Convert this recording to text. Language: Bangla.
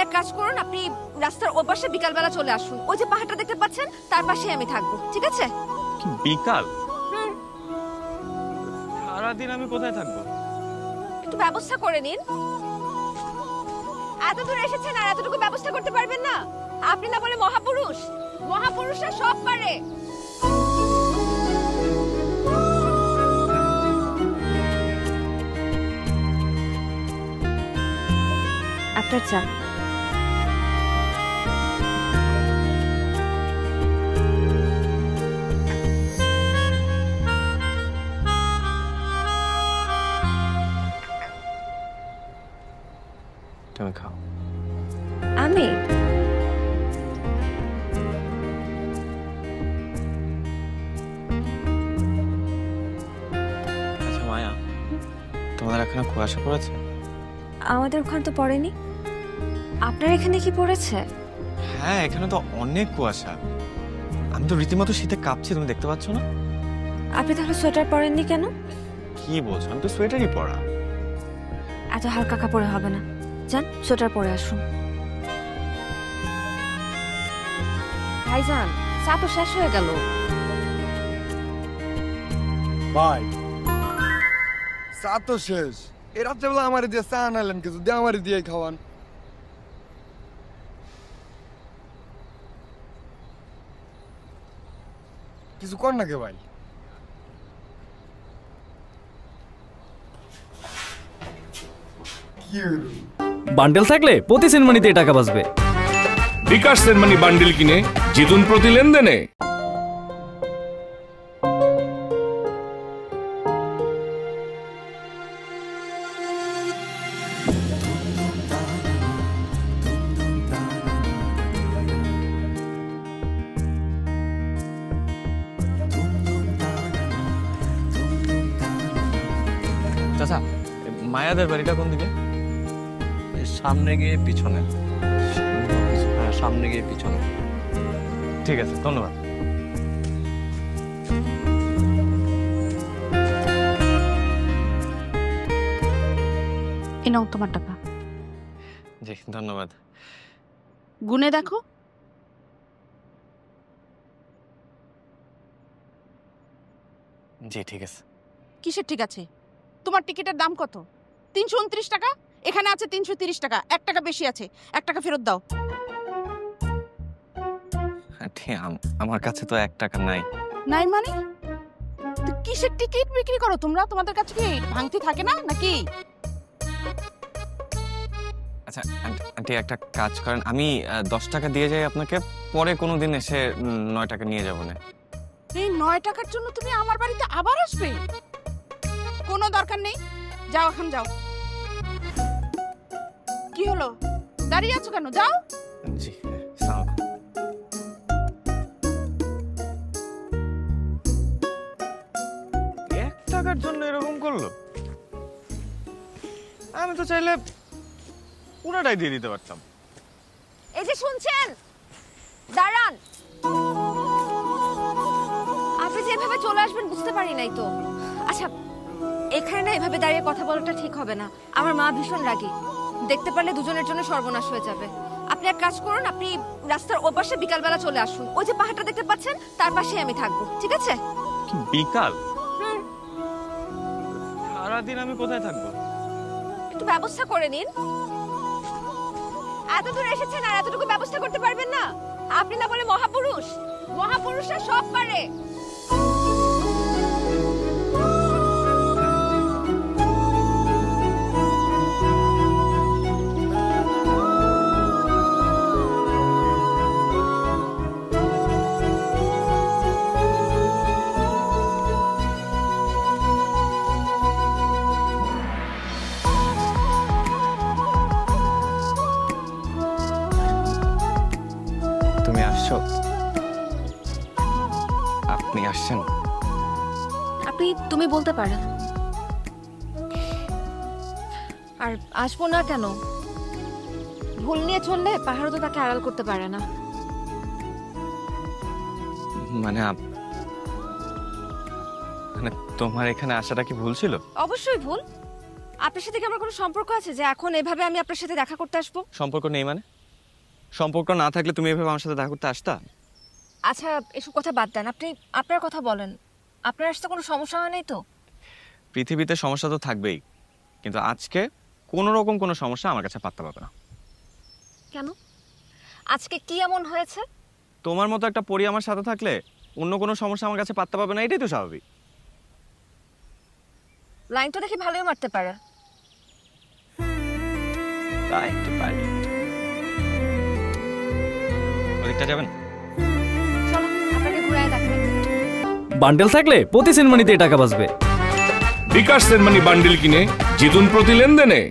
এক কাজ করুন, আপনি রাস্তার ওপাশে বিকালবেলা চলে আসুন। ওই যে পাহাড়টা দেখতে পাচ্ছেন, তার পাশেই আমি থাকবো, ঠিক আছে? কি বিকাল? সারাদিন আমি কোথায় থাকবো? একটু ব্যবস্থা করে নিন। এত দূর এসেছেন আর এতটুকু ব্যবস্থা করতে পারবেন না? আপনি না বলে মহাপুরুষ, মহাপুরুষরা সব পারে। আপনার চা। তুমি খাও। আমি আচ্ছা মায়া, তোমাদের এখানে কুয়াশা পড়েছে? আমাদের ওখানে তো পড়েনি। আপনার এখানে কি পড়েছে? হ্যাঁ, এখানে তো অনেক কুয়াশা। আমি তো রীতিমতো শীতে কাঁপছি, তুমি দেখতে পাচ্ছ না? আপনি তাহলে সোয়েটার পরেননি কেন? কি বলছো? আমি তো সোয়েটারই পরা। এত হালকা কাপড়ে হবে না, যান সোয়েটার পরে আসুন। ভাইজান, চা তো শেষ হয়ে গেল। ভাই চা তো শেষ। এই রাত্রেবেলা আমার দিয়ে চা আনালেন কিছু দিয়ে আমার দিয়ে খাওয়ান। কিছু কর না কে ভাই? বান্ডেল থাকলে প্রতি সেনমানিতে টাকা বাঁচবে। বিকাশ সেনমানি বান্ডেল কিনে জিতুন প্রতি লেনদেনে। চাচা, মায়াদের বাড়িটা কোন দিকে? সামনে গিয়ে পিছনে। হ্যাঁ, সামনে গিয়ে পিছনে। ঠিক আছে, ধন্যবাদ। এই নাও তোমার টাকা। জি ধন্যবাদ। গুনে দেখো। জি ঠিক আছে। কিসের ঠিক আছে? তোমার টিকিটের দাম কত? 329 টাকা। এখানে আছে 330 টাকা। 1 টাকা বেশি আছে, 1 টাকা ফেরত দাও। আমার কাছে তো 1 টাকা নাই। নাই মানে? তো কিসের টিকিট বিক্রি করো তোমরা? তোমাদের কাছে কি ভাঙতি থাকে না নাকি? আচ্ছা আন্টি, একটা কাজ করেন, আমি 10 টাকা দিয়ে যাই আপনাকে, পরে কোনোদিন এসে 9 টাকা নিয়ে যাবো না। এই 9 টাকার জন্য তুমি আমার বাড়িতে আবার আসবে? কোনো দরকার নেই, যাও এখন যাও। কি হলো, দাঁড়িয়ে আছো কেন? যাও। জি সালাম। 1 টাকার জন্য এরকম করলো? আমি তো চাইলে পুরোটাই দিয়ে দিতে পারতাম। এই যে শুনছেন, দাঁড়ান। আপনি যে এভাবে চলে আসবেন বুঝতে পারি নাই তো। আচ্ছা, এখানে না এভাবে দাঁড়িয়ে কথা বলাটা ঠিক হবে না। আমার মা ভীষণ রাগী, দেখতে পারলে দুজনের জন্য সর্বনাশ হয়ে যাবে। আপনি এক কাজ করুন, আপনি রাস্তার ওপাশে বিকালবেলা চলে আসুন। ওই যে পাহাড়টা দেখতে পাচ্ছেন, তার পাশেই আমি থাকবো, ঠিক আছে? কি বিকাল? সারাদিন আমি কোথায় থাকবো? একটু ব্যবস্থা করে নিন। এত দূর এসেছেন আর এতটুকু ব্যবস্থা করতে পারবেন না? আপনি না বলে মহাপুরুষ, মহাপুরুষরা সব পারে। তুমি আসছো? আপনি আসছেন? আপনি তুমি বলতে পারেন। আর আসবো না কেন? ভুল নিয়ে চললে পাহাড়ও তো তাকে আড়াল করতে পারে না। মানে মানে তোমার এখানে আসাটা কি ভুল ছিল? অবশ্যই ভুল। আপনার সাথে কি আমার কোনো সম্পর্ক আছে যে এখন এভাবে আমি আপনার সাথে দেখা করতে আসবো? সম্পর্ক নেই মানে? সম্পর্ক না থাকলে তুমি এভাবে আমার সাথে দেখা করতে আসতা? আচ্ছা এসব কথা বাদ দেন, আপনি আপনার কথা বলেন। আপনার আসতে কোনো সমস্যা হয় নাই তো? পৃথিবীতে সমস্যা তো থাকবেই, কিন্তু আজকে কোনো রকম কোনো সমস্যা আমার কাছে পাত্তা পাবে না। কেন? আজকে কি এমন হয়েছে? তোমার মতো একটা পরি আমার সাথে থাকলে অন্য কোনো সমস্যা আমার কাছে পাত্তা পাবে না, এটাই তো স্বাভাবিক। লাইন তো দেখি ভালোই মারতে পারে। তাই একটু পারি। ওদিকটা যাবেন? চলো আপনাকে ঘুরায় দেখাই। বান্ডেল থাকলে প্রতি সেনমানিতে টাকা বাঁচবে। বিকাশ সেনমানি বান্ডিল কিনে জিতুন প্রতি লেনদেনে।